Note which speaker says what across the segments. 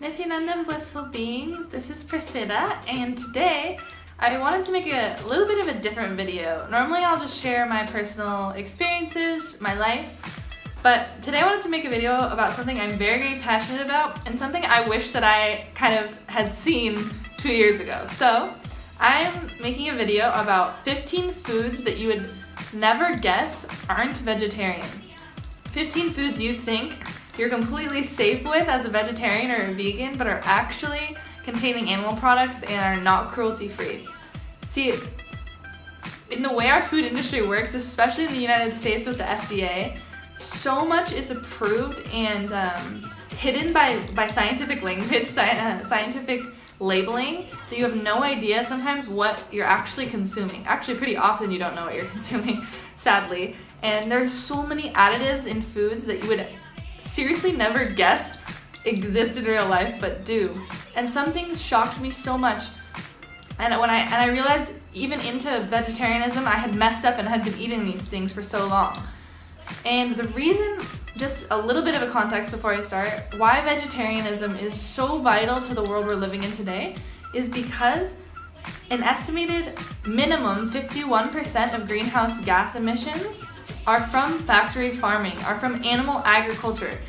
Speaker 1: Nityananda Blissful Beings, this is Priscilla, and today I wanted to make a little bit of a different video. Normally I'll just share my personal experiences, my life, but today I wanted to make a video about something I'm very passionate about and something I wish that I kind of had seen 2 years ago. So I'm making a video about 15 foods that you would never guess aren't vegetarian. 15 foods you think you're completely safe with as a vegetarian or a vegan, but are actually containing animal products and are not cruelty-free. See, in the way our food industry works, especially in the United States with the FDA, so much is approved and hidden by scientific language, scientific labeling, that you have no idea sometimes what you're actually consuming. Actually, pretty often you don't know what you're consuming, sadly. And there's so many additives in foods that you would seriously never guess exist in real life, but do. And some things shocked me so much. And when I realized even into vegetarianism, I had messed up and had been eating these things for so long. And the reason, just a little bit of a context before I start, why vegetarianism is so vital to the world we're living in today is because an estimated minimum 51% of greenhouse gas emissions are from factory farming, are from animal agriculture,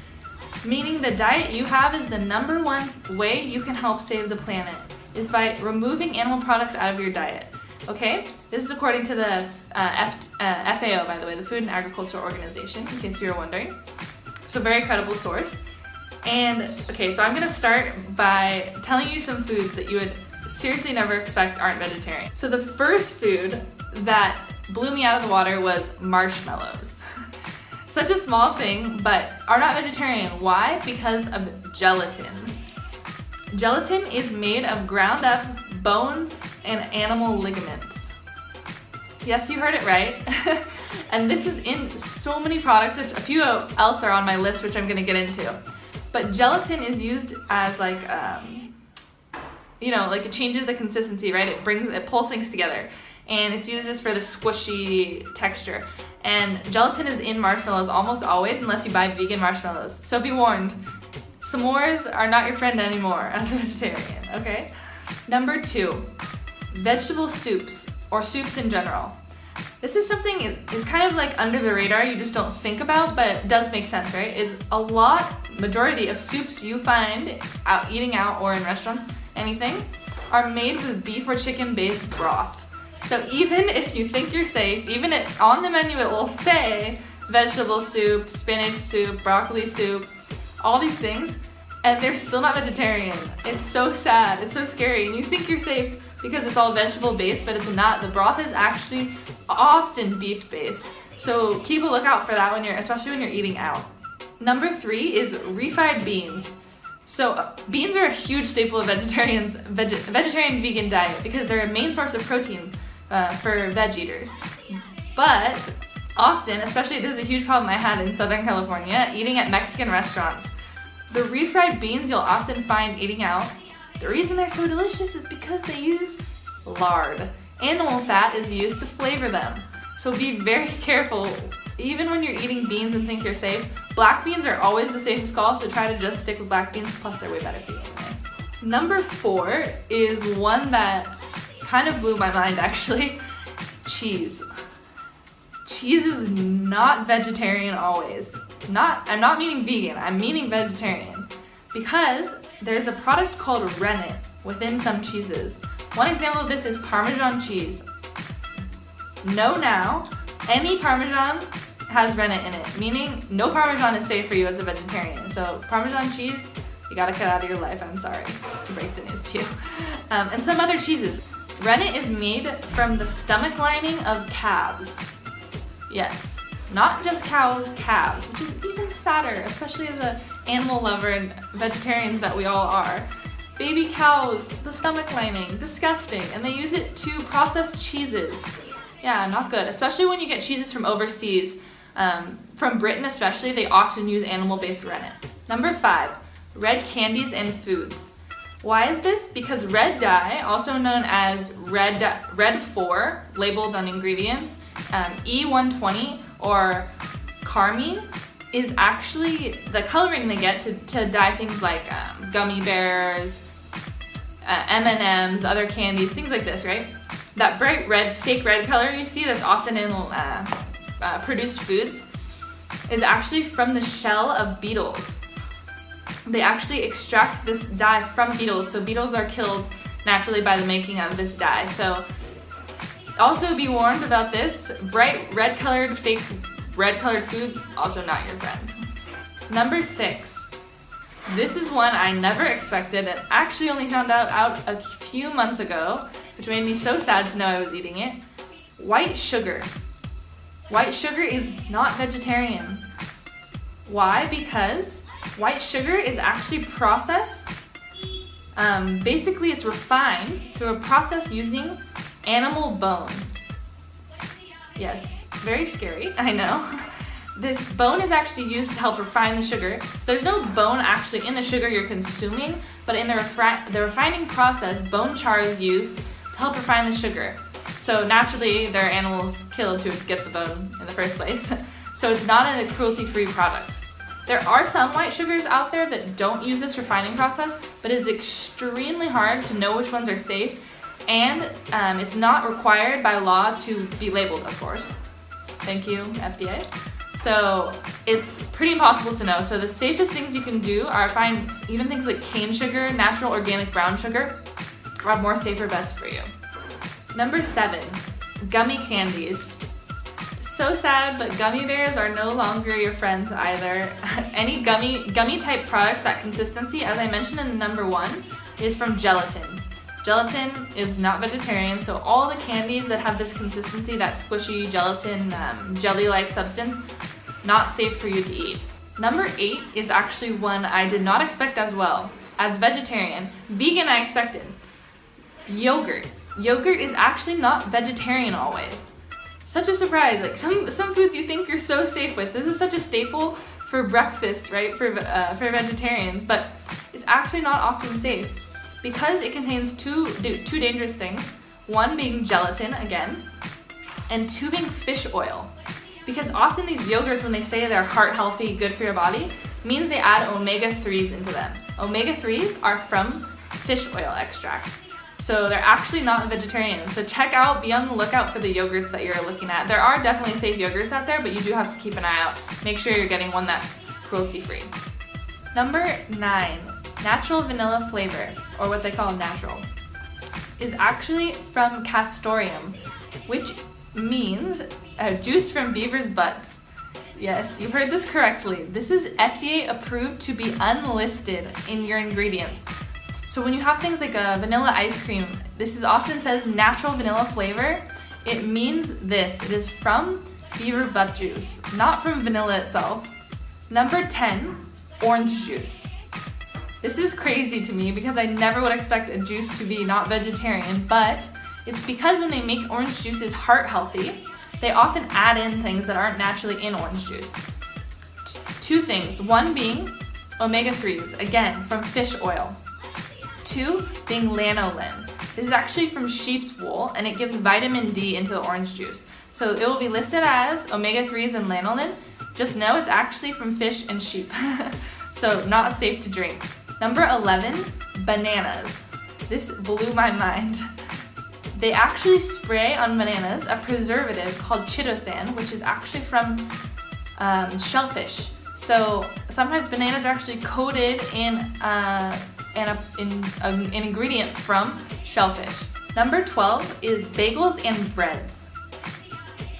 Speaker 1: meaning the diet you have is the number one way you can help save the planet, is by removing animal products out of your diet. Okay? This is according to the FAO, by the way, the Food and Agriculture Organization, in case you were wondering. So very credible source. And okay, so I'm gonna start by telling you some foods that you would seriously never expect aren't vegetarian. So the first food that blew me out of the water was marshmallows. Such a small thing, but are not vegetarian. Why? Because of gelatin. Gelatin is made of ground up bones and animal ligaments. Yes, you heard it right. And this is in so many products, which a few else are on my list, which I'm gonna get into. But gelatin is used as like it changes the consistency, right? It pulls things together. And it's used for the squishy texture. And gelatin is in marshmallows almost always, unless you buy vegan marshmallows. So be warned, s'mores are not your friend anymore as a vegetarian, okay? Number 2, vegetable soups, or soups in general. This is something is kind of like under the radar, you just don't think about, but it does make sense, right? Is majority of soups you find eating out or in restaurants, anything, are made with beef or chicken based broth. So even if you think you're safe, on the menu it will say vegetable soup, spinach soup, broccoli soup, all these things, and they're still not vegetarian. It's so sad, it's so scary, and you think you're safe because it's all vegetable based, but it's not. The broth is actually often beef based. So keep a lookout for that especially when you're eating out. Number 3 is refried beans. So beans are a huge staple of vegetarian vegan diet because they're a main source of protein for veg eaters. But often, especially this is a huge problem I had in Southern California, eating at Mexican restaurants. The refried beans you'll often find eating out, the reason they're so delicious is because they use lard. Animal fat is used to flavor them. So be very careful. Even when you're eating beans and think you're safe, black beans are always the safest call, so try to just stick with black beans, plus they're way better for you anyway. Number 4 is one that kind of blew my mind actually. Cheese. Cheese is not vegetarian always. I'm not meaning vegan, I'm meaning vegetarian. Because there's a product called rennet within some cheeses. One example of this is Parmesan cheese. Know now, any Parmesan has rennet in it, meaning no Parmesan is safe for you as a vegetarian. So Parmesan cheese, you gotta cut out of your life, I'm sorry to break the news to you. And some other cheeses. Rennet is made from the stomach lining of calves. Yes, not just cows, calves, which is even sadder, especially as an animal lover and vegetarians that we all are. Baby cows, the stomach lining, disgusting, and they use it to process cheeses. Yeah, not good, especially when you get cheeses from overseas. From Britain especially, they often use animal-based rennet. Number 5, red candies and foods. Why is this? Because red dye, also known as red 4, labeled on ingredients, E120 or carmine, is actually the coloring they get to dye things like gummy bears, M&Ms, other candies, things like this, right? That bright red, fake red color you see that's often in produced foods is actually from the shell of beetles. They actually extract this dye from beetles, so beetles are killed naturally by the making of this dye. So also be warned about this. Bright red colored, fake red colored foods, also not your friend. Number 6. This is one I never expected and actually only found out a few months ago, which made me so sad to know I was eating it. White sugar. White sugar is not vegetarian. Why? Because white sugar is actually processed. Basically, it's refined through a process using animal bone. Yes, very scary, I know. This bone is actually used to help refine the sugar. So there's no bone actually in the sugar you're consuming, but in the refining process, bone char is used to help refine the sugar. So naturally, there are animals killed to get the bone in the first place. So it's not a cruelty-free product. There are some white sugars out there that don't use this refining process, but it's extremely hard to know which ones are safe, and it's not required by law to be labeled, of course. Thank you, FDA. So it's pretty impossible to know. So the safest things you can do are find even things like cane sugar, natural organic brown sugar, are more safer bets for you. Number 7, gummy candies. So sad, but gummy bears are no longer your friends either. Any gummy type products, that consistency, as I mentioned in the number 1, is from gelatin. Gelatin is not vegetarian, so all the candies that have this consistency, that squishy gelatin, jelly-like substance, not safe for you to eat. Number 8 is actually one I did not expect as well. As vegetarian, vegan I expected. Yogurt. Yogurt is actually not vegetarian always. Such a surprise. Like some foods you think you're so safe with. This is such a staple for breakfast, right? For vegetarians, but it's actually not often safe because it contains two dangerous things. One being gelatin again, and 2 being fish oil. Because often these yogurts, when they say they're heart healthy, good for your body, means they add omega-3s into them. Omega-3s are from fish oil extract. So they're actually not vegetarian. So be on the lookout for the yogurts that you're looking at. There are definitely safe yogurts out there, but you do have to keep an eye out. Make sure you're getting one that's cruelty-free. Number 9, natural vanilla flavor, or what they call natural, is actually from castoreum, which means juice from beaver's butts. Yes, you heard this correctly. This is FDA approved to be unlisted in your ingredients. So when you have things like a vanilla ice cream, this is often says natural vanilla flavor. It means this. It is from beaver butt juice, not from vanilla itself. Number 10, orange juice. This is crazy to me because I never would expect a juice to be not vegetarian, but it's because when they make orange juices heart healthy, they often add in things that aren't naturally in orange juice. 2 things. 1 being omega-3s, again, from fish oil. 2 being lanolin. This is actually from sheep's wool, and it gives vitamin D into the orange juice. So it will be listed as omega-3s and lanolin. Just know it's actually from fish and sheep. So not safe to drink. Number 11, bananas. This blew my mind. They actually spray on bananas a preservative called chitosan, which is actually from shellfish. So sometimes bananas are actually coated in an ingredient from shellfish. Number 12 is bagels and breads.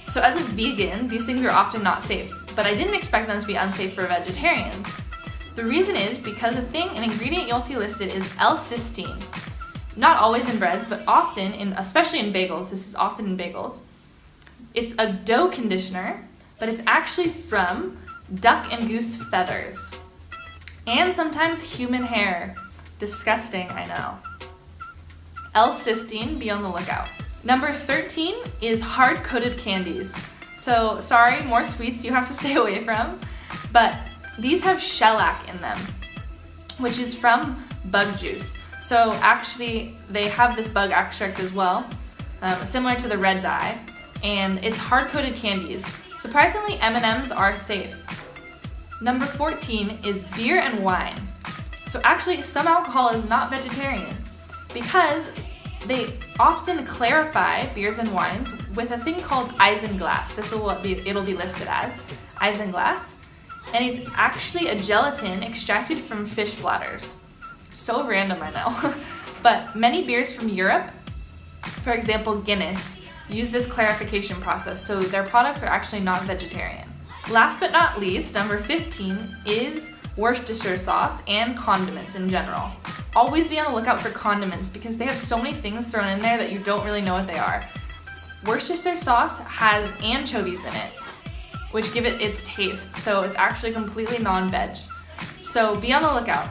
Speaker 1: So as a vegan, these things are often not safe, but I didn't expect them to be unsafe for vegetarians. The reason is because an ingredient you'll see listed is L-cysteine. Not always in breads, but often especially in bagels. This is often in bagels. It's a dough conditioner, but it's actually from duck and goose feathers. And sometimes human hair. Disgusting, I know. L-cysteine, be on the lookout. Number 13 is hard-coated candies. So, sorry, more sweets you have to stay away from, but these have shellac in them, which is from bug juice. So actually, they have this bug extract as well, similar to the red dye, and it's hard-coated candies. Surprisingly, M&Ms are safe. Number 14 is beer and wine. So actually, some alcohol is not vegetarian because they often clarify beers and wines with a thing called isinglass. It'll be listed as isinglass, and it's actually a gelatin extracted from fish bladders. So random, I know. But many beers from Europe, for example Guinness, use this clarification process, so their products are actually not vegetarian. Last but not least, number 15 is Worcestershire sauce and condiments in general. Always be on the lookout for condiments because they have so many things thrown in there that you don't really know what they are. Worcestershire sauce has anchovies in it, which give it its taste, so it's actually completely non-veg. So be on the lookout.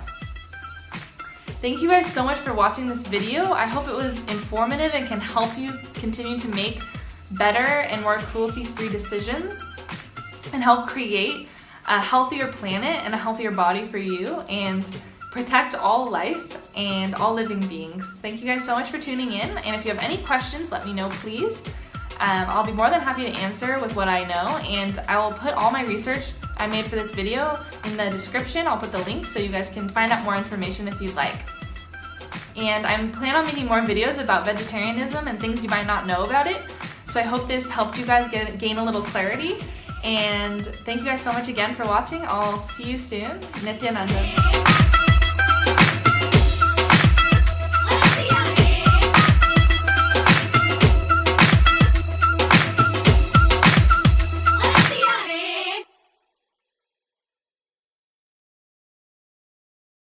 Speaker 1: Thank you guys so much for watching this video. I hope it was informative and can help you continue to make better and more cruelty-free decisions and help create a healthier planet and a healthier body for you and protect all life and all living beings. Thank you guys so much for tuning in, and if you have any questions, let me know, please. I'll be more than happy to answer with what I know, and I will put all my research I made for this video in the description. I'll put the links so you guys can find out more information if you'd like. And I'm planning on making more videos about vegetarianism and things you might not know about it, so I hope this helped you guys gain a little clarity. And thank you guys so much again for watching. I'll see you soon. Nityananda.